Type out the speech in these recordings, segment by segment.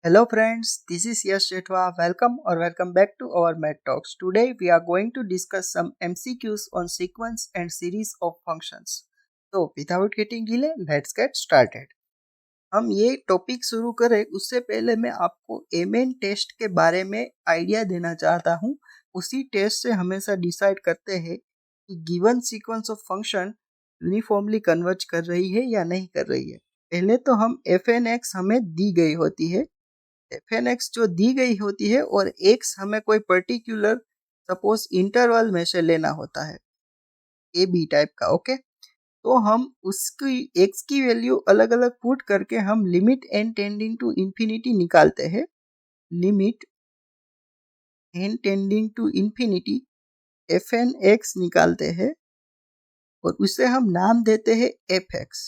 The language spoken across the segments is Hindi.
Hello friends, this is Yash Jetwa. Welcome back to our Math Talks. Today we are going to discuss some MCQs on sequence and series of functions. So without getting delay, let's get started. हम ये टॉपिक शुरू करें उससे पहले मैं आपको एमएन टेस्ट के बारे में आइडिया देना चाहता हूँ। उसी टेस्ट से हमेशा डिसाइड करते हैं कि given sequence of function uniformly converge कर रही है या नहीं कर रही है। पहले तो हम एफ एन एक्स हमें दी गई होती है, एफ एन एक्स जो दी गई होती है और एक्स हमें कोई पर्टिकुलर सपोज इंटरवल में से लेना होता है ए बी टाइप का। ओके, तो हम उसकी एक्स की वैल्यू अलग अलग पुट करके हम limit n tending to infinity निकालते हैं। Limit n tending to infinity f n x निकालते हैं और उसे हम नाम देते हैं एफ एक्स।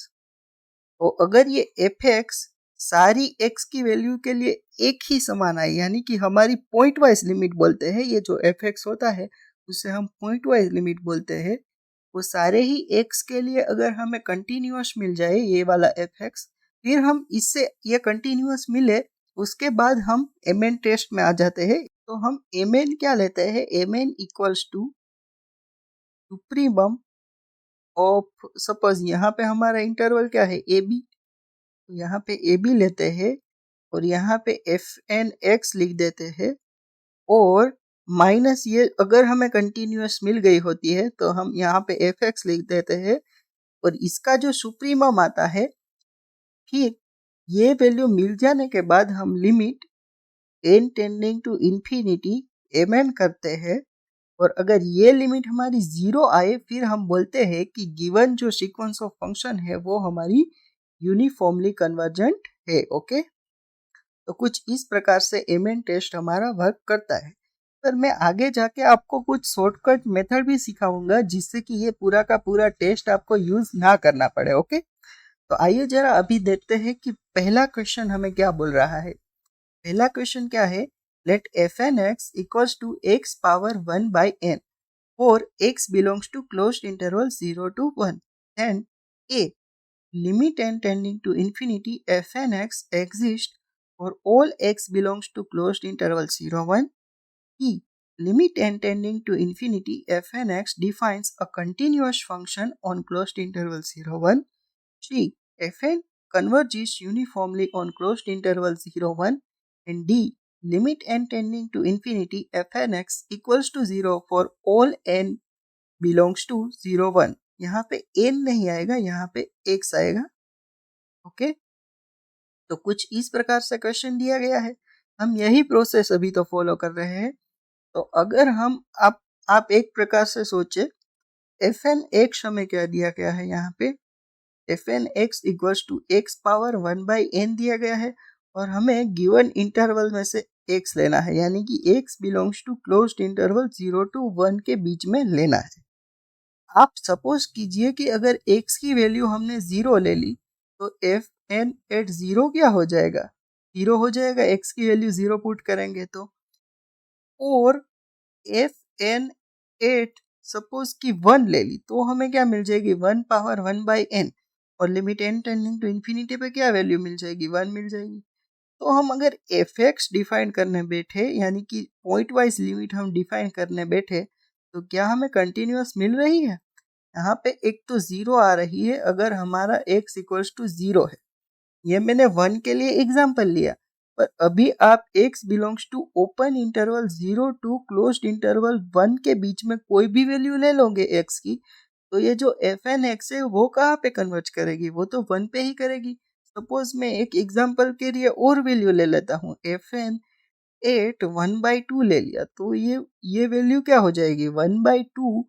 और अगर ये एफ एक्स सारी एक्स की वैल्यू के लिए एक ही समान आई, यानी कि हमारी पॉइंट वाइज लिमिट बोलते हैं, ये जो एफ एक्स होता है उसे हम पॉइंट वाइज लिमिट बोलते हैं, वो सारे ही एक्स के लिए अगर हमें कंटिन्यूअस मिल जाए ये वाला एफ एक्स, फिर हम इससे ये कंटिन्यूअस मिले उसके बाद हम एम एन टेस्ट में आ जाते हैं। तो हम एम एन क्या लेते हैं, M n equals to supremum of, suppose यहाँ पे हमारा इंटरवल क्या है ए बी, तो यहाँ पे ए बी लेते हैं और यहाँ पे एफ एन एक्स लिख देते हैं और माइनस ये अगर हमें कंटिन्यूअस मिल गई होती है तो हम यहाँ पे एफ एक्स लिख देते हैं और इसका जो सुप्रीमम आता है, फिर ये वैल्यू मिल जाने के बाद हम limit n tending to infinity M n करते हैं और अगर ये लिमिट हमारी जीरो आए फिर हम बोलते हैं कि गिवन जो सीक्वेंस ऑफ फंक्शन है वो हमारी यूनिफॉर्मली कन्वर्जेंट है। ओके, तो कुछ इस प्रकार से एम एन टेस्ट हमारा वर्क करता है। पर मैं आगे जाके आपको कुछ शॉर्टकट मेथड भी सिखाऊंगा जिससे कि ये पूरा का पूरा टेस्ट आपको यूज ना करना पड़े। ओके, तो आइए जरा अभी देखते हैं कि पहला क्वेश्चन हमें क्या बोल रहा है। पहला क्वेश्चन क्या है, let f n x equals to x power 1 by n और x belongs to closed interval 0 to 1 and a limit n tending to infinity f n x exists for all x belongs to closed interval 0 1. b limit n tending to infinity f n x defines a continuous function on closed interval 0 1. c f n converges uniformly on closed interval 0 1 and d limit n tending to infinity f n x equals to 0 for all n belongs to 0 1। यहाँ पे n नहीं आएगा, यहाँ पे x आएगा। ओके, तो कुछ इस प्रकार से क्वेश्चन दिया गया है, हम यही प्रोसेस अभी तो फॉलो कर रहे हैं। तो अगर हम आप एक प्रकार से सोचे, एफ एन एक्स हमें क्या दिया गया है, यहाँ पे f n x equals to x power 1 by n दिया गया है और हमें गिवन इंटरवल में से x लेना है, यानी कि x belongs to closed interval 0 to 1 के बीच में लेना है। आप सपोज कीजिए कि अगर x की वैल्यू हमने 0 ले ली तो एफ एन एट 0 क्या हो जाएगा, 0 हो जाएगा, x की वैल्यू 0 पुट करेंगे तो। और एफ एन एट सपोज कि 1 ले ली तो हमें क्या मिल जाएगी, 1 पावर 1 बाई एन और limit n tending to infinity पे क्या वैल्यू मिल जाएगी, 1 मिल जाएगी। तो हम अगर एफ एक्स डिफाइन करने बैठे, यानी कि पॉइंट वाइज लिमिट हम डिफाइन करने बैठे, तो क्या हमें कंटिन्यूअस मिल रही है। यहाँ पे एक तो 0 आ रही है अगर हमारा x इक्वल्स टू 0 है, ये मैंने 1 के लिए एग्जाम्पल लिया। पर अभी आप x belongs to open interval 0 to closed interval 1 के बीच में कोई भी वैल्यू ले लोगे x की, तो ये जो एफ एन एक्स है वो कहाँ पे कन्वर्ज करेगी, वो तो 1 पे ही करेगी। सपोज मैं एक एग्जाम्पल के लिए और वैल्यू ले लेता हूँ, एफ एन एट 1 बाई 2 ले लिया, तो ये वैल्यू क्या हो जाएगी, 1 बाई 2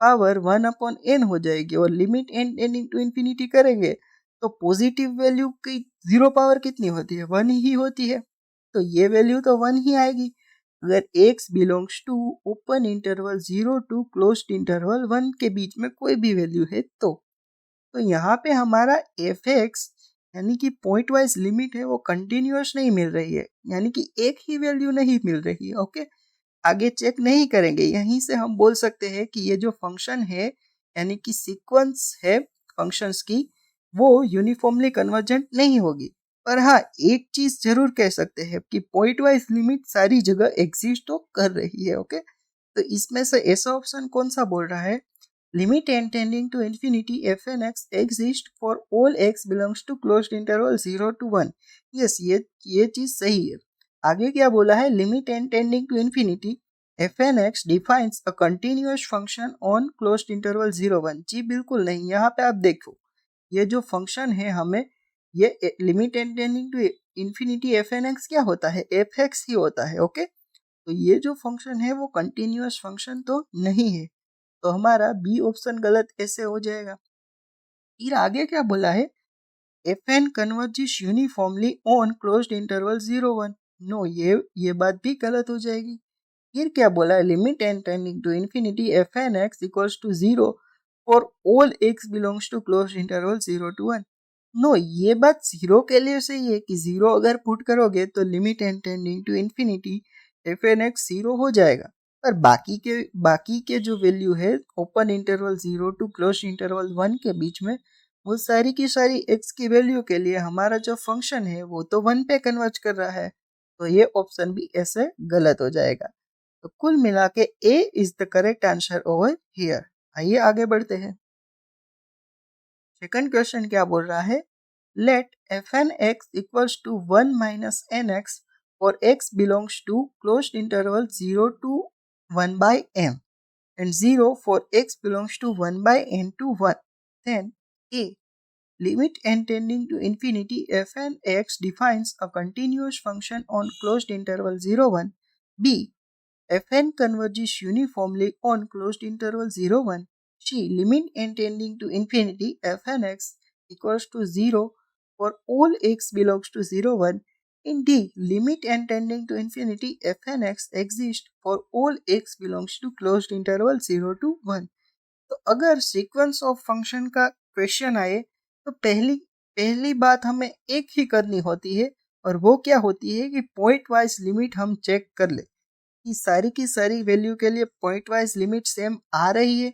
पावर 1 अपॉन एन हो जाएगी और limit n tending to infinity करेंगे तो पॉजिटिव वैल्यू की 0 पावर कितनी होती है, 1 ही होती है, तो ये वैल्यू तो 1 ही आएगी। अगर x belongs to open interval 0 to closed interval 1 के बीच में कोई भी वैल्यू है तो यहाँ पे हमारा एफ एक्स यानी कि पॉइंट वाइज लिमिट है वो कंटिन्यूअस नहीं मिल रही है, यानी कि एक ही वैल्यू नहीं मिल रही है। ओके, आगे चेक नहीं करेंगे, यहीं से हम बोल सकते हैं कि ये जो फंक्शन है यानी कि सीक्वेंस है फंक्शंस की वो यूनिफॉर्मली कन्वर्जेंट नहीं होगी। पर हाँ, एक चीज जरूर कह सकते हैं कि पॉइंट वाइज लिमिट सारी जगह एग्जिस्ट तो कर रही है। ओके, तो इसमें से ऐसा ऑप्शन कौन सा बोल रहा है? Limit n tending to infinity fn x exist for all x belongs to closed interval 0 to 1। Yes, ये चीज सही है। आगे क्या बोला है? Limit n tending to infinity fn x defines a continuous function on closed interval 0 1। जी बिल्कुल नहीं, यहाँ पे आप देखो, ये जो फंक्शन है हमें, ये limit n tending to infinity fn x क्या होता है? fx ही होता है। ओके, तो ये जो फंक्शन है वो कंटिन्यूअस फंक्शन तो नहीं है, तो हमारा बी ऑप्शन गलत ऐसे हो जाएगा। फिर आगे क्या बोला है? F n converges uniformly on closed interval 0 1। No, ये बात भी गलत हो जाएगी। फिर क्या बोला है? Limit n tending to infinity f n x equals to 0 for all x belongs to closed interval 0 to 1। No, ये बात 0 के लिए सही है कि 0 अगर पुट करोगे तो limit n tending to infinity f n x 0 हो जाएगा। पर बाकी के जो वैल्यू है open interval 0 to close interval 1 के बीच में, वो सारी की सारी x की वैल्यू के लिए हमारा जो फंक्शन है वो तो 1 पे कन्वर्ज कर रहा है, तो ये ऑप्शन भी ऐसे गलत हो जाएगा। तो कुल मिला के A is the correct answer over here. आइए आगे बढ़ते हैं। सेकंड क्वेश्चन क्या बोल रहा है? Let f n x equals to 1 minus n x और x belongs to closed interval 0 to 1 by m and 0 for x belongs to 1 by n to 1. Then a limit n tending to infinity fn x defines a continuous function on closed interval 0 1. B fn converges uniformly on closed interval 0 1. C limit n tending to infinity fn x equals to 0 for all x belongs to 0 1. In D, limit n tending to infinity fn x exists for all x belongs to closed interval 0 to 1। तो अगर सीक्वेंस ऑफ फंक्शन का क्वेश्चन आए तो पहली पहली बात हमें एक ही करनी होती है, और वो क्या होती है कि पॉइंट वाइज लिमिट हम चेक कर ले कि सारी की सारी वैल्यू के लिए पॉइंट वाइज लिमिट सेम आ रही है,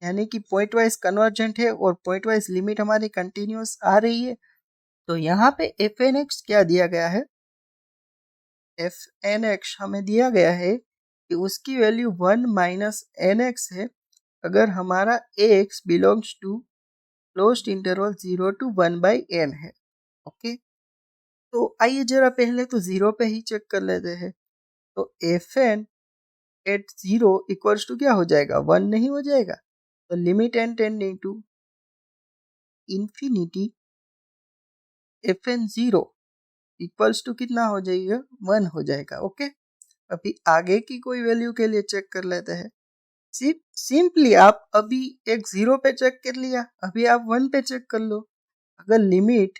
यानी कि पॉइंट वाइज कन्वर्जेंट है और पॉइंट वाइज लिमिट हमारी कंटिन्यूस आ रही है। तो यहाँ पे एफ एन एक्स क्या दिया गया है? एफ एन एक्स हमें दिया गया है कि उसकी वैल्यू 1 माइनस एन एक्स है अगर हमारा A x belongs to closed interval 0 to 1 by n है। ओके, तो आइए जरा पहले तो 0 पे ही चेक कर लेते हैं। तो f n at 0 equals to क्या हो जाएगा? 1 नहीं हो जाएगा? तो limit n tending to infinity f n 0 equals to कितना हो जाएगा? 1 हो जाएगा। ओके, अभी आगे की कोई वैल्यू के लिए चेक कर लेते हैं। सिंपली आप अभी एक 0 पे चेक कर लिया, अभी आप 1 पे चेक कर लो। अगर लिमिट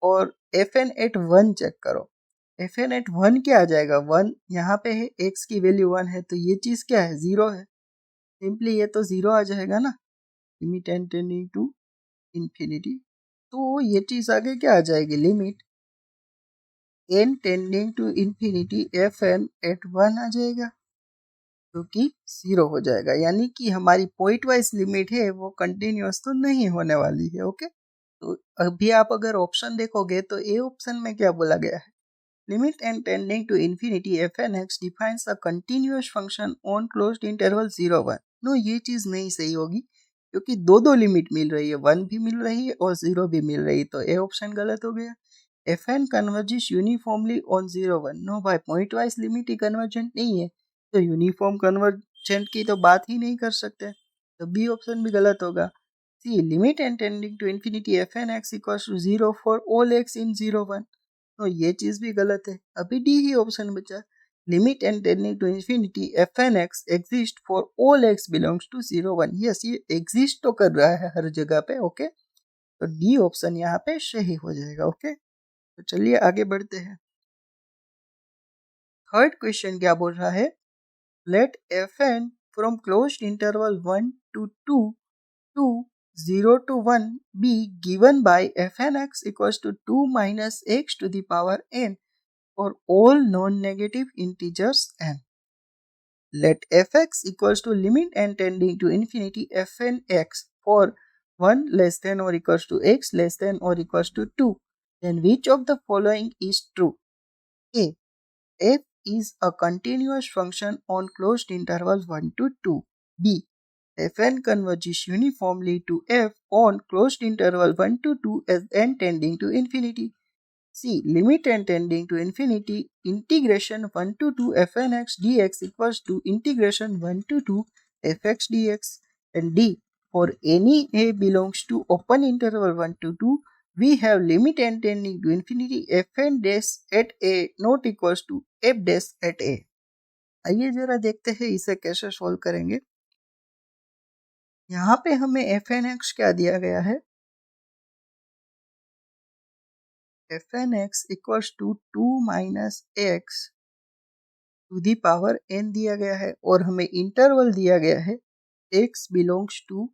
और एफ एन एट 1 चेक करो, एफ एन एट 1 क्या आ जाएगा? 1 यहाँ पे है, x की वैल्यू 1 है, तो ये चीज क्या है? 0 है। सिंपली ये तो 0 आ जाएगा ना, limit n tending to infinity. तो ये चीज आगे क्या आ जाएगी? Limit n tending to infinity f n at 1 आ जाएगा, जो कि 0 हो जाएगा। यानी कि हमारी पॉइंट वाइज लिमिट है वो कंटिन्यूअस तो नहीं होने वाली है। ओके, तो अभी आप अगर ऑप्शन देखोगे तो ए ऑप्शन में क्या बोला गया है? Limit n tending to infinity f n x defines a continuous function on closed interval 0 1। No, ये चीज नहीं सही होगी, क्योंकि दो लिमिट मिल रही है, 1 भी मिल रही है और 0 भी मिल रही है, तो ए ऑप्शन गलत हो गया। F n converges uniformly on 0 1। No भाई, पॉइंट वाइज लिमिट ही कन्वर्जेंट नहीं है, तो यूनिफॉर्म कन्वर्जेंट की तो बात ही नहीं कर सकते, तो बी ऑप्शन भी गलत होगा। C limit n tending to infinity f n x equals to 0 for all x in 0 1। तो ये चीज भी गलत है। अभी डी ही ऑप्शन बचा, limit n tending to infinity f n x exist for all x belongs to 0 1। Yes, ये एग्जिस्ट तो कर रहा है हर जगह पे। ओके, तो डी ऑप्शन यहाँ पे सही हो जाएगा। ओके, तो चलिए आगे बढ़ते हैं। थर्ड क्वेश्चन क्या बोल रहा है? Let f n from closed interval 1 to 2 to 0 to 1 be given by fn x equals to 2 minus x to the power n for all non-negative integers n. Let fx equals to limit n tending to infinity fn x for 1 less than or equals to x less than or equals to 2. Then which of the following is true? A. F is a continuous function on closed interval 1 to 2. B. Fn converges uniformly to f on closed interval 1 to 2 as n tending to infinity. C. Limit n tending to infinity integration 1 to 2 fn x dx equals to integration 1 to 2 fx dx. And D. For any a belongs to open interval 1 to 2, we have limit n tending to infinity fn dash at a not equals to f dash at a. आइए जरा देखते हैं इसे कैसे सोल्व करेंगे। यहाँ पे हमें एफ एन एक्स क्या दिया गया है, f n x equals to 2 minus x to the power n दिया गया है और हमें इंटरवल दिया गया है x belongs to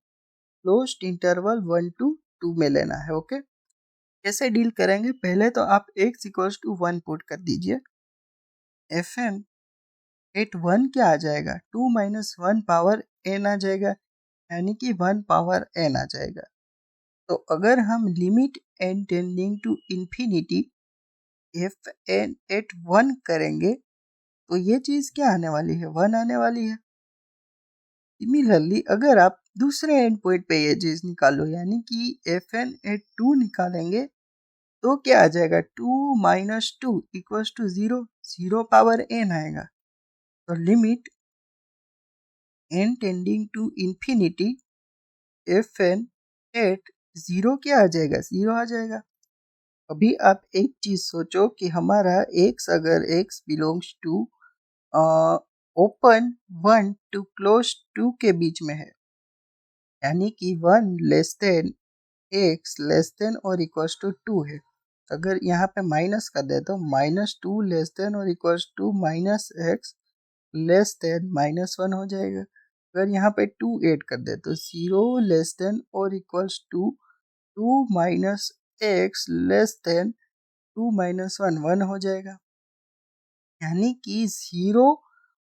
closed interval 1 to 2 में लेना है। ओके, कैसे डील करेंगे, पहले तो आप एक्स इक्वल्स टू 1 पुट कर दीजिए। एफ एन एट 1 क्या आ जाएगा, 2 माइनस 1 पावर एन आ जाएगा, यानी कि 1 पावर एन आ जाएगा। तो अगर हम limit n tending to infinity f n at 1 करेंगे तो ये चीज क्या आने वाली है, 1 आने वाली है। सिमिलरली अगर आप दूसरे एंड पॉइंट पे ये चीज निकालो, यानी कि एफ एन एट 2 निकालेंगे तो क्या आ जाएगा, 2 minus 2 equals to 0, 0 power n आएगा। तो limit n tending to infinity f n at 0 क्या आ जाएगा, 0 आ जाएगा। अभी आप एक चीज सोचो कि हमारा x अगर x belongs to open 1 to close 2 के बीच में है, यानी कि 1 less than x less than और इक्वल्स टू 2 है। अगर यहाँ पे माइनस कर दे तो माइनस 2 लेस देन और equals to minus x less than minus 1 हो जाएगा। अगर यहाँ पे 2 ऐड कर दे तो 0 लेस देन और equals to 2 minus x less than 2 minus 1 1 हो जाएगा, यानी कि 0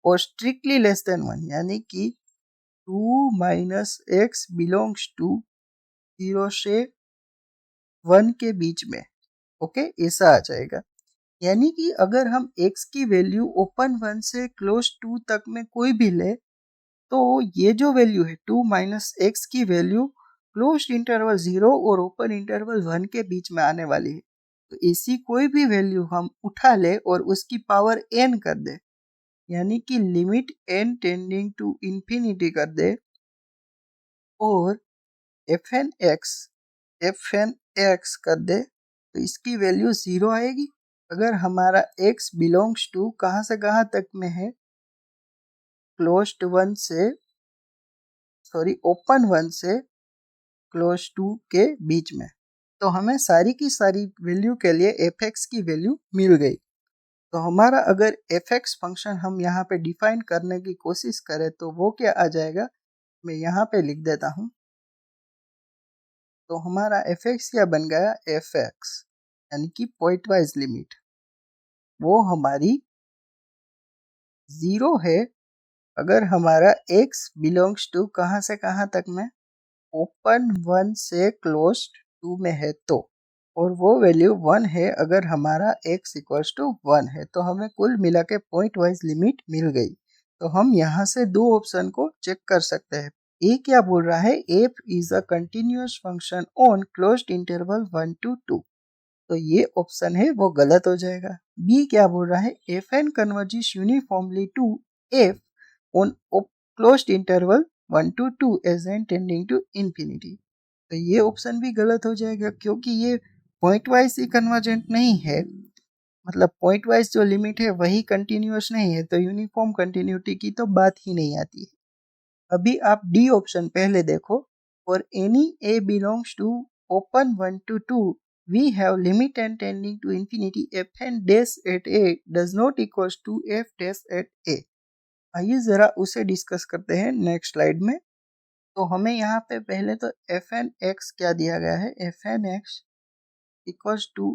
और स्ट्रिक्टली लेस देन 1, यानी कि 2 माइनस एक्स बिलोंग्स टू 0 से 1 के बीच में। ओके, ऐसा आ जाएगा। यानी कि अगर हम x की वैल्यू ओपन 1 से क्लोज 2 तक में कोई भी ले तो ये जो वैल्यू है 2 माइनस एक्स की वैल्यू क्लोज इंटरवल 0 और ओपन इंटरवल 1 के बीच में आने वाली है। तो ऐसी कोई भी वैल्यू हम उठा ले और उसकी पावर n कर दे, यानी कि limit n tending to infinity कर दे और एफ एन एक्स कर दे तो इसकी वैल्यू 0 आएगी। अगर हमारा x बिलोंग्स टू कहाँ से कहाँ तक में है, क्लोज्ड 1 से ओपन 1 से क्लोज 2 के बीच में, तो हमें सारी की सारी वैल्यू के लिए एफ एक्स की वैल्यू मिल गई। तो हमारा अगर एफ एक्स फंक्शन हम यहाँ पे डिफाइन करने की कोशिश करें तो वो क्या आ जाएगा, मैं यहाँ पे लिख देता हूँ। तो हमारा एफ एक्स क्या बन गया, एफ एक्स यानी कि पॉइंट वाइज लिमिट वो हमारी 0 है अगर हमारा x बिलोंग्स टू कहाँ से कहाँ तक में, ओपन 1 से क्लोज 2 में है तो, और वो वैल्यू 1 है अगर हमारा x इक्वल्स टू 1 है। तो हमें कुल मिला के पॉइंट वाइज लिमिट मिल गई। तो हम यहाँ से दो ऑप्शन को चेक कर सकते हैं। ए क्या बोल रहा है, F is a continuous function on closed interval 1 to 2, तो ये ऑप्शन है वो गलत हो जाएगा। बी क्या बोल रहा है, f n converges uniformly to f on closed interval 1 to 2 as n tending to infinity, तो ये ऑप्शन भी गलत हो जाएगा क्योंकि ये पॉइंट वाइज ही कन्वर्जेंट नहीं है। मतलब पॉइंट वाइज जो लिमिट है वही कंटिन्यूअस नहीं है, तो यूनिफॉर्म कंटिन्यूटी की तो बात ही नहीं आती है। अभी आप डी ऑप्शन पहले देखो, for any a belongs to open 1 to 2 we have limit n tending to infinity f n dash at a does not equals to f dash at a। आइए जरा उसे डिस्कस करते हैं नेक्स्ट स्लाइड में। तो हमें यहाँ पे पहले तो एफ एन एक्स क्या दिया गया है, f n x equals to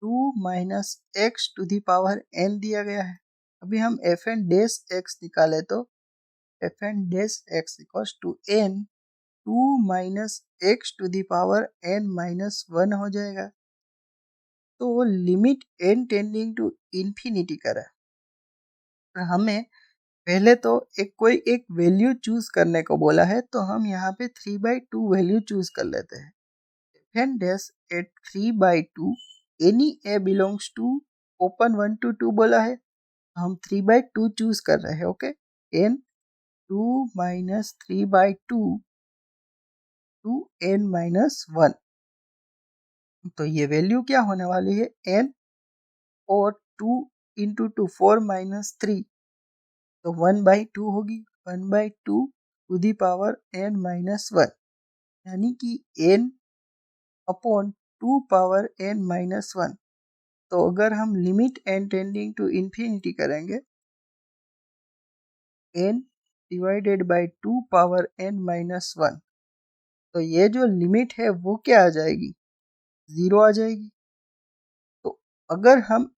2 minus x to the power n दिया गया है। अभी हम एफ एन डैश एक्स निकाले तो f n dash x equals to n 2 minus x to the power n minus 1 हो जाएगा। तो limit n tending to infinity करें, हमें पहले तो एक वैल्यू चूज करने को बोला है, तो हम यहाँ पे 3/2 वैल्यू चूज कर लेते हैं। Fn dash at 3/2 any a belongs to open 1 to 2 बोला है, हम 3/2 चूज कर रहे हैं। Okay, n 2 minus 3/2 to n minus 1, तो ये वैल्यू क्या होने वाली है n, और 2 इंटू 2 4 minus 3, तो 1/2 होगी, 1/2 to the power n minus 1, यानी कि n upon 2 power n minus 1। तो अगर हम limit n tending to infinity करेंगे, n divided by 2 power n minus 1, तो ये जो लिमिट है वो क्या आ जाएगी, 0 आ जाएगी। तो अगर हम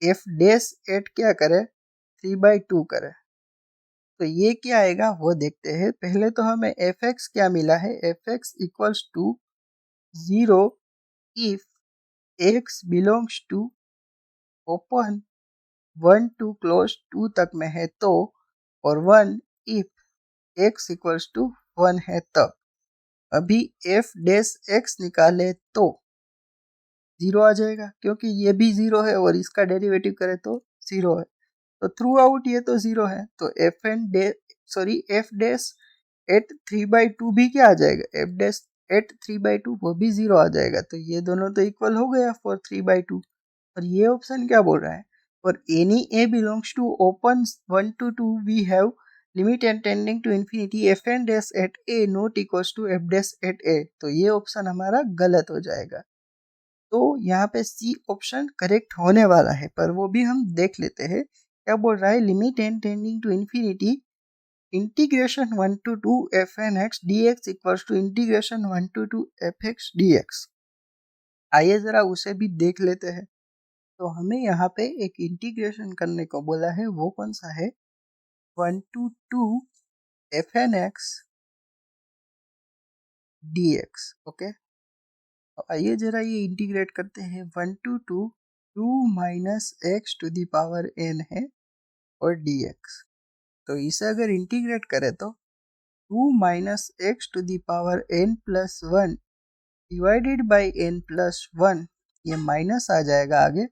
f डैश एट क्या करें, 3/2 करें, तो ये क्या आएगा वो देखते हैं। पहले तो हमें fx क्या मिला है, fx equals to 0 if x belongs to open 1 to close 2 तक में है तो, और 1 इफ x इक्वल्स टू 1 है तब। अभी f डैश x निकाले तो 0 आ जाएगा, क्योंकि ये भी 0 है और इसका डेरिवेटिव करें तो 0 है, तो थ्रू आउट ये तो 0 है। तो f डैश एट 3/2 भी क्या आ जाएगा, f डैश एट 3/2 वो भी 0 आ जाएगा। तो ये दोनों तो इक्वल हो गया फॉर 3/2। और ये ऑप्शन क्या बोल रहा है, for any a belongs to open 1 to 2 we have limit and tending to infinity fn dash at a not equals to f dash at a, तो ये ऑप्शन हमारा गलत हो जाएगा। तो यहाँ पे सी ऑप्शन करेक्ट होने वाला है, पर वो भी हम देख लेते हैं क्या बोल रहा है। Limit and tending to infinity integration 1 to 2 fn x dx equals to integration 1 to 2 fx dx। आइए जरा उसे भी देख लेते हैं। तो हमें यहाँ पे एक इंटीग्रेशन करने को बोला है, वो कौन सा है, 1 to 2 fn x dx। Okay, तो आइए जरा ये इंटीग्रेट करते हैं। 1 to 2 2 minus x to the power n है और dx, तो इसे अगर इंटीग्रेट करें तो 2 minus x to the power n plus 1 divided by n plus 1, ये माइनस आ जाएगा आगे,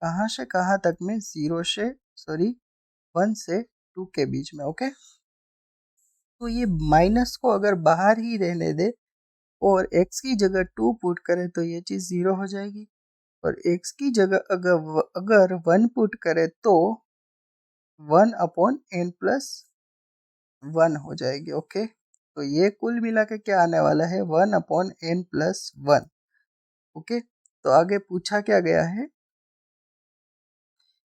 कहाँ से कहाँ तक में, 1 से 2 के बीच में। ओके, तो ये माइनस को अगर बाहर ही रहने दे और x की जगह 2 पुट करें तो ये चीज़ 0 हो जाएगी, और x की जगह अगर 1 पुट करें तो 1 अपॉन n प्लस 1 हो जाएगी। ओके, तो ये कुल मिला के क्या आने वाला है, 1 अपॉन n प्लस 1। ओके, तो आगे पूछा क्या गया है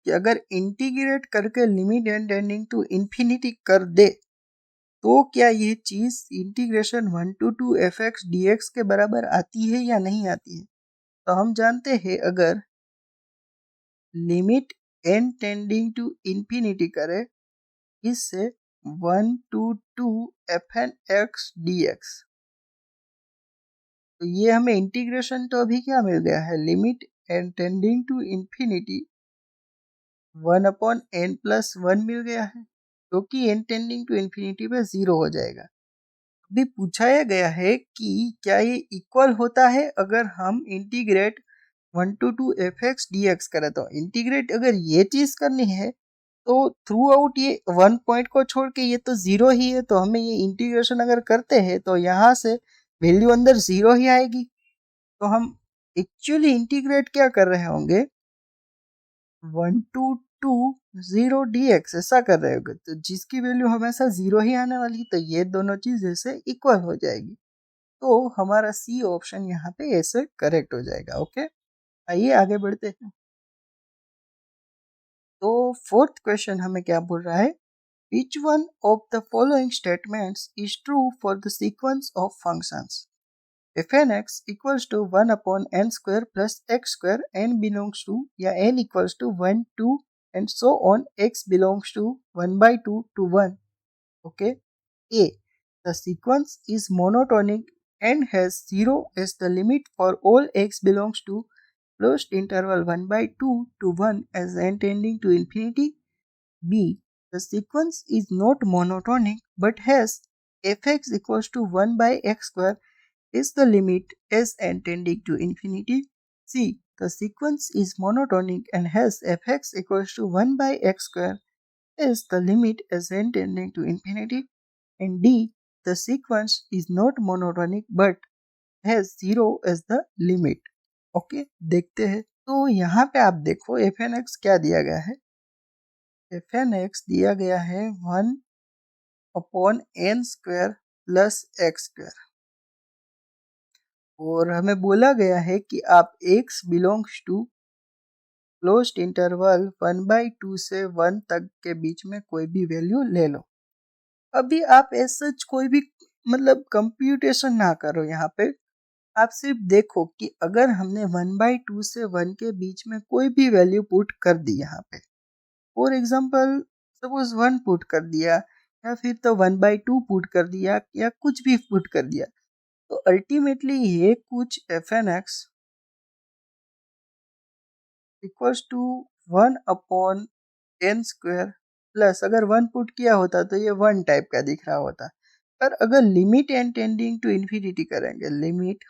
कि अगर इंटीग्रेट करके limit and tending to infinity कर दे तो क्या ये चीज इंटीग्रेशन 1 to 2 fx dx के बराबर आती है या नहीं आती है। तो हम जानते हैं अगर limit n tending to infinity करे, इससे 1 to 2 fn x dx, तो ये हमें इंटीग्रेशन तो अभी क्या मिल गया है, limit n tending to infinity 1 upon n plus 1 मिल गया है, क्योंकि n टेंडिंग टू इन्फिनिटी पे 0 हो जाएगा। अभी पूछाया गया है कि क्या ये इक्वल होता है अगर हम इंटीग्रेट 1 to 2 fx dx करें। तो इंटीग्रेट अगर ये चीज करनी है तो थ्रू आउट ये 1 पॉइंट को छोड़ के ये तो 0 ही है, तो हमें ये इंटीग्रेशन अगर करते हैं तो यहाँ से वैल्यू अंदर 0 ही आएगी। तो हम एक्चुअली इंटीग्रेट क्या कर रहे होंगे, 1 to 2 0 dx ऐसा कर रहे होगे, तो जिसकी वैल्यू हमेशा 0 ही आने वाली, तो ये दोनों चीज ऐसे इक्वल हो जाएगी। तो हमारा सी ऑप्शन यहाँ पे ऐसे करेक्ट हो जाएगा। ओके, आइए आगे बढ़ते हैं। तो फोर्थ क्वेश्चन हमें क्या बोल रहा है, which one of the following statements is true for the sequence of functions fn x equals to 1 upon n square plus x square, n belongs to या n equals to 1 2 and so on, x belongs to 1 by 2 to 1। okay, a, the sequence is monotonic and has 0 as the limit for all x belongs to closed interval 1 by 2 to 1 as n tending to infinity. B. The sequence is not monotonic but has fx equals to 1 by x square is the limit as n tending to infinity. C. The sequence is monotonic and has fx equals to 1 by x square is the limit as n tending to infinity. And D. The sequence is not monotonic but has 0 as the limit. Okay देखते हैं। तो यहाँ पे आप देखो एफ एन एक्स क्या दिया गया है। एफ एन एक्स दिया गया है 1/n² प्लस x स्क्वायर और हमें बोला गया है कि आप x belongs to closed interval 1/2 से 1 तक के बीच में कोई भी वैल्यू ले लो। अभी आप ऐसा कोई भी मतलब कंप्यूटेशन ना करो, यहाँ पे आप सिर्फ देखो कि अगर हमने 1/2 से 1 के बीच में कोई भी वैल्यू पुट कर दी यहाँ पे, फॉर एग्जांपल सपोज 1 पुट कर दिया या फिर तो 1/2 पुट कर दिया या कुछ भी पुट कर दिया, तो अल्टीमेटली ये कुछ f n x equals to 1/n² plus अगर 1 पुट किया होता तो ये 1 टाइप का दिख रहा होता। पर अगर limit n tending to infinity करेंगे, limit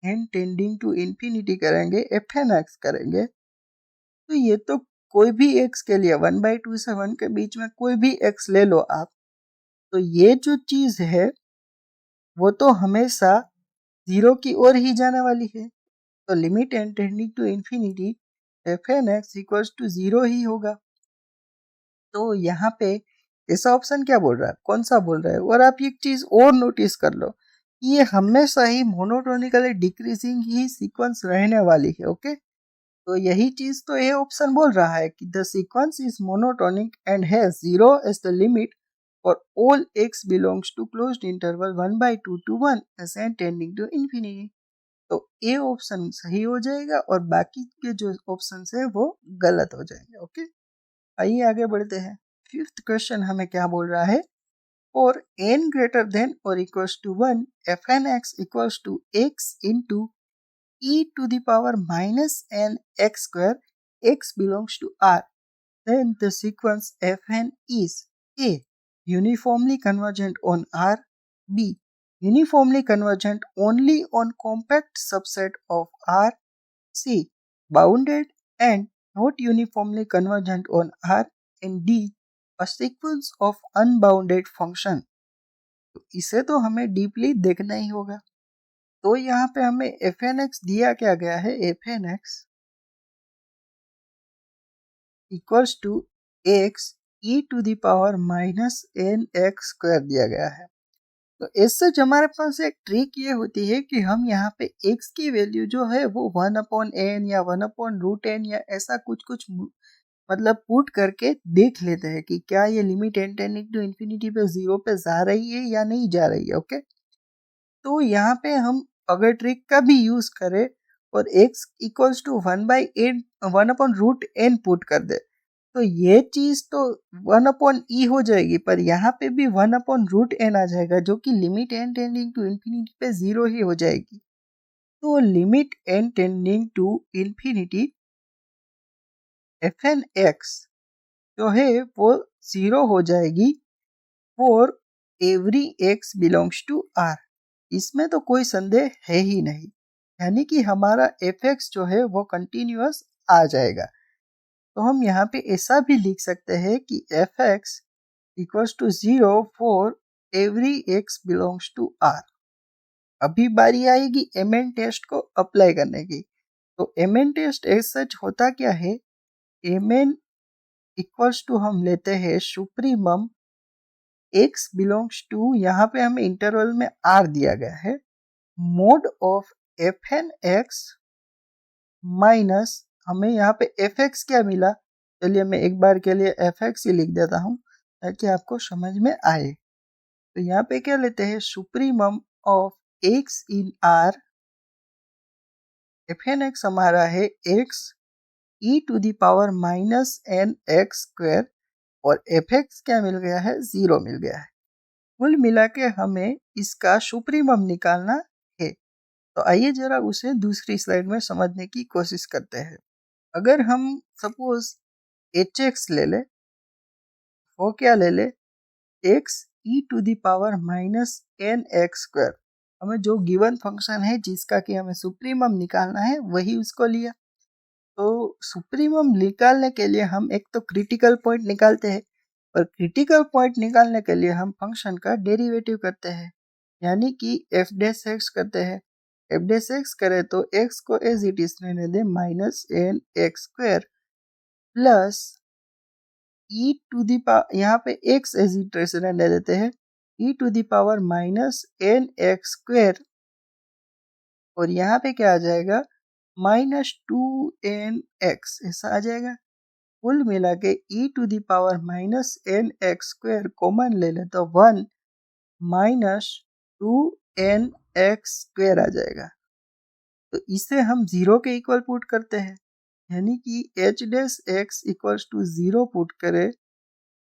n tending to infinity करेंगे, एफ एन एक्स करेंगे, तो ये तो कोई भी x के लिए 1/2 से 1 के बीच में कोई भी x ले लो आप, तो ये जो चीज है वो तो हमेशा 0 की ओर ही जाने वाली है। तो limit n tending to infinity f n x equals to 0 ही होगा। तो यहाँ पे ऐसा ऑप्शन क्या बोल रहा है, कौन सा बोल रहा है। और आप एक चीज और नोटिस कर लो, ये हमेशा ही मोनोटोनिकली डिक्रीजिंग ही सीक्वेंस रहने वाली है। ओके, तो यही चीज तो ये ऑप्शन बोल रहा है कि the sequence is monotonic and has 0 as the limit for all x belongs to closed interval 1/2 to 1 as n tending to infinity. तो ए ऑप्शन सही हो जाएगा और बाकी के जो ऑप्शन है वो गलत हो जाएंगे। ओके, आइए आगे बढ़ते हैं। फिफ्थ क्वेश्चन हमें क्या बोल रहा है, फॉर n ग्रेटर देन और equals to 1 f n x equals to x into e to the power minus n x square x belongs to R, then the sequence fn is A. Uniformly convergent on R, B. Uniformly convergent only on compact subset of R, C. Bounded and not uniformly convergent on R, and D. A sequence of unbounded function। तो इसे तो हमें डीपली देखना ही होगा। तो यहाँ पे हमें एफ एन एक्स दिया क्या गया है, f n x equals to x e to the power minus n x square दिया गया है। तो इससे हमारे पास एक ट्रिक ये होती है कि हम यहाँ पे x की वैल्यू जो है वो 1/n या 1/√n या ऐसा कुछ कुछ मतलब पुट करके देख लेते हैं कि क्या ये limit n tending to infinity पे 0 पे जा रही है या नहीं जा रही है। ओके, तो यहाँ पे हम अगर ट्रिक का भी यूज करें और x equals to 1/√n put कर दे, तो ये चीज तो 1/e हो जाएगी, पर यहाँ पे भी 1/√n आ जाएगा जो कि limit n tending to infinity पे 0 ही हो जाएगी। तो limit n tending to infinity f n x जो है वो 0 हो जाएगी for every x belongs to R। इसमें तो कोई संदेह है ही नहीं, यानी कि हमारा fx जो है वो कंटिन्यूअस आ जाएगा। तो हम यहाँ पे ऐसा भी लिख सकते हैं कि fx equals to 0 for every x belongs to R। अभी बारी आएगी mn टेस्ट को अप्लाई करने की। तो mn टेस्ट एज सच होता क्या है, mn इक्वल्स टू हम लेते हैं सुप्रीमम x बिलोंग्स टू, यहाँ पे हमें इंटरवल में R दिया गया है, mod of f n x minus हमें यहाँ पे एफ एक्स क्या मिला। चलिए मैं एक बार के लिए एफ एक्स ही लिख देता हूँ ताकि आपको समझ में आए। तो यहाँ पे क्या लेते हैं, supremum of x in R, f n x हमारा है x e to the power minus n x square और एफ एक्स क्या मिल गया है, 0 मिल गया है। कुल मिला के हमें इसका सुप्रीमम निकालना है। तो आइए जरा उसे दूसरी स्लाइड में समझने की कोशिश करते हैं। अगर हम सपोज एच एक्स ले ले, वो क्या ले ले, x e to the power minus n x square. हमें जो गिवन फंक्शन है जिसका कि हमें सुप्रीमम निकालना है वही उसको लिया। तो सुप्रीमम निकालने के लिए हम एक तो क्रिटिकल पॉइंट निकालते हैं, और क्रिटिकल पॉइंट निकालने के लिए हम फंक्शन का डेरिवेटिव करते हैं, यानी कि एफ डैश एक्स करते हैं। एफ डैश एक्स करें तो एक्स को एज इट इज रहने दे minus n x square plus e to the power, यहाँ पे एक्स एज इट इज रहने देते हैं, e to the power minus n x square, और यहाँ पे क्या आ जाएगा माइनस टू एन एक्स, ऐसा आ जाएगा। कुल मिला के e to the power minus n x square common ले ले तो 1 minus two n x square आ जाएगा। तो इसे हम जीरो के इक्वल पुट करते हैं, यानी कि h dash x equals to zero put करें,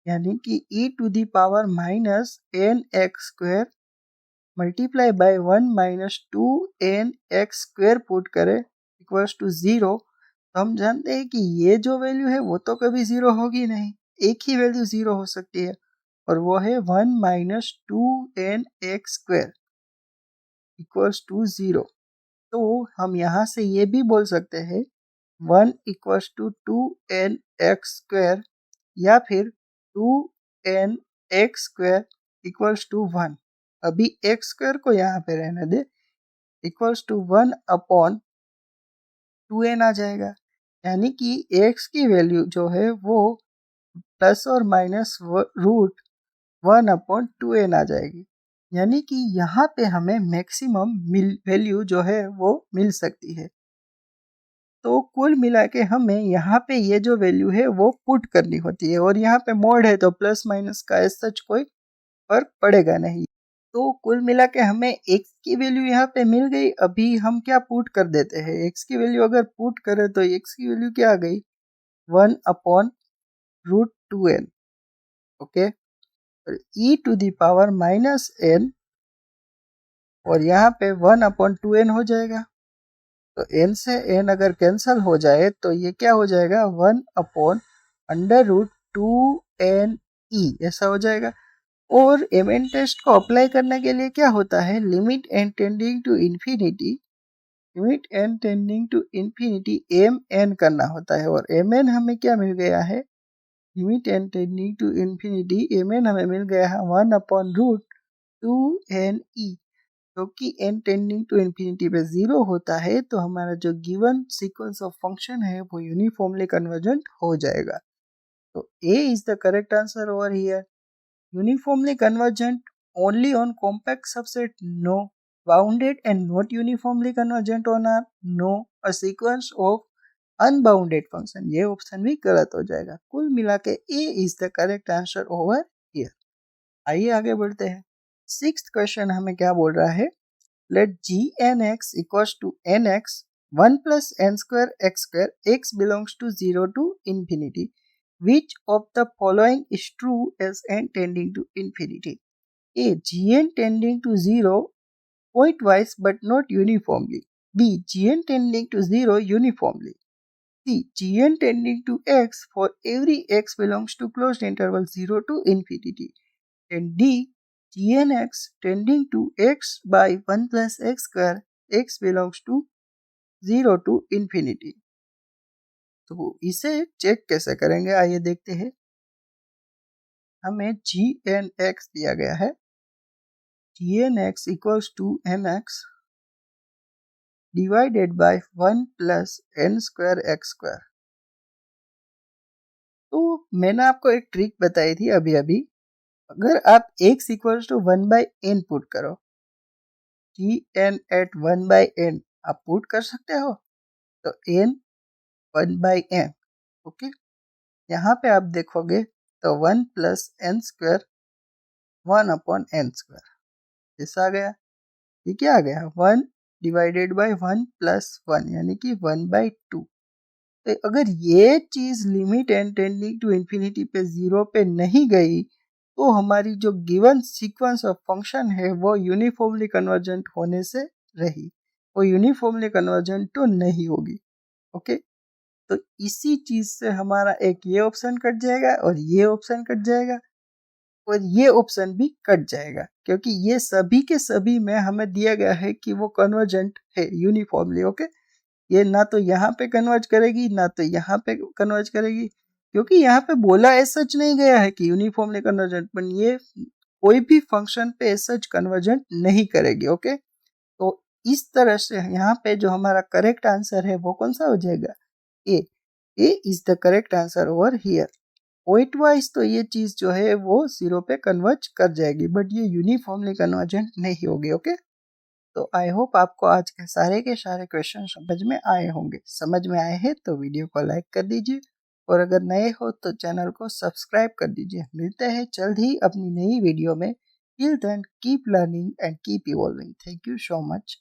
यानी कि e to the power minus n x square multiply by 1 minus two n x square put करें इक्वल्स टू जीरो। तो हम जानते हैं कि ये जो वैल्यू है वो तो कभी जीरो होगी नहीं, एक ही वैल्यू जीरो हो सकती है, और वो है 1 minus two n x square equals to zero. तो हम यहाँ से ये भी बोल सकते हैं 1 equals to two n x square, या फिर two n x square equals to 1। अभी एक्स स्क्वायर को यहाँ पे रहने दे, इक्वल्स टू 1 अपॉन 2n आ जाएगा, यानी कि x की वैल्यू जो है वो प्लस और माइनस रूट 1 अपॉन 2n आ जाएगी, यानी कि यहाँ पे हमें मैक्सिमम वैल्यू जो है वो मिल सकती है। तो कुल मिला के हमें यहाँ पे ये जो वैल्यू है वो पुट करनी होती है, और यहाँ पे मोड है तो प्लस माइनस का एज सच कोई फर्क पड़ेगा नहीं। तो कुल मिला के हमें x की वैल्यू यहाँ पे मिल गई। अभी हम क्या पुट कर देते हैं, x की वैल्यू अगर पुट करें तो x की वैल्यू क्या आ गई 1 upon root two n, okay, और e to the power minus n, और यहाँ पे 1 अपॉन टू एन हो जाएगा। तो n से n अगर कैंसल हो जाए तो ये क्या हो जाएगा 1 upon under root two n e, ऐसा हो जाएगा। और एम एन टेस्ट को अप्लाई करने के लिए क्या होता है, limit n tending to infinity, limit n tending to infinity m n करना होता है, और एम एन हमें क्या मिल गया है, limit n tending to infinity m n हमें मिल गया है 1 upon root two n e, क्योंकि एन टेंडिंग टू इन्फिनिटी पे जीरो होता है तो हमारा जो गिवन सीक्वेंस ऑफ फंक्शन है वो यूनिफॉर्मली कन्वर्जेंट हो जाएगा। तो A is the correct answer over here. Uniformly convergent only on compact subset? No. Bounded and not uniformly convergent on R? No. A sequence of unbounded function? ये ऑप्शन भी गलत हो जाएगा। कुल मिला के A is the correct answer over here। आइए आगे बढ़ते हैं। सिक्स्थ क्वेश्चन हमें क्या बोल रहा है, let gn(x) equals to nx 1 plus n square x square x belongs to 0 to infinity. Which of the following is true as n tending to infinity? A. Gn tending to 0 pointwise but not uniformly. B. Gn tending to 0 uniformly. C. Gn tending to x for every x belongs to closed interval 0 to infinity. And D. Gnx tending to x by 1 plus x square x belongs to 0 to infinity. तो इसे चेक कैसे करेंगे, आइए देखते हैं। हमें gn(x) दिया गया है, gn(x) equals to nx divided by 1 plus n square x square। तो मैंने आपको एक ट्रिक बताई थी अभी अभी, अगर आप x equals to 1 by n put करो, gn at 1 by n आप पुट कर सकते हो, तो n 1 by n, ओके। यहाँ पे आप देखोगे तो 1 plus n square 1 upon n square ऐसा आ गया। ये क्या आ गया 1 डिवाइडेड बाय 1 प्लस 1, यानी कि 1 बाई 2। तो अगर ये चीज limit n tending to infinity पे जीरो पे नहीं गई तो हमारी जो गिवन सीक्वेंस ऑफ फंक्शन है वो यूनिफॉर्मली कन्वर्जेंट होने से रही। वो यूनिफॉर्मली कन्वर्जेंट तो नहीं होगी। ओके, तो इसी चीज से हमारा एक ये ऑप्शन कट जाएगा और ये ऑप्शन कट जाएगा और ये ऑप्शन भी कट जाएगा, क्योंकि ये सभी के सभी में हमें दिया गया है कि वो कन्वर्जेंट है यूनिफॉर्मली। ओके, ये ना तो यहाँ पे कन्वर्ज करेगी ना तो यहाँ पे कन्वर्ज करेगी, क्योंकि यहाँ पे बोला एज सच नहीं गया है कि यूनिफॉर्मली कन्वर्जेंट, पर ये कोई भी फंक्शन पे एज सच कन्वर्जेंट नहीं करेगी। ओके, तो इस तरह से यहाँ पे जो हमारा करेक्ट आंसर है वो कौन सा हो जाएगा, A. A is the correct answer over here. Pointwise तो ये चीज जो है वो जीरो पे कन्वर्ज कर जाएगी, बट ये यूनिफॉर्मली कन्वर्जेंट नहीं होगी। ओके, तो आई होप आपको आज के सारे क्वेश्चन समझ में आए होंगे। समझ में आए हैं तो वीडियो को लाइक कर दीजिए और अगर नए हो तो चैनल को सब्सक्राइब कर दीजिए। मिलते हैं जल्द ही अपनी नई वीडियो में। Till then keep learning and keep evolving. Thank you so much.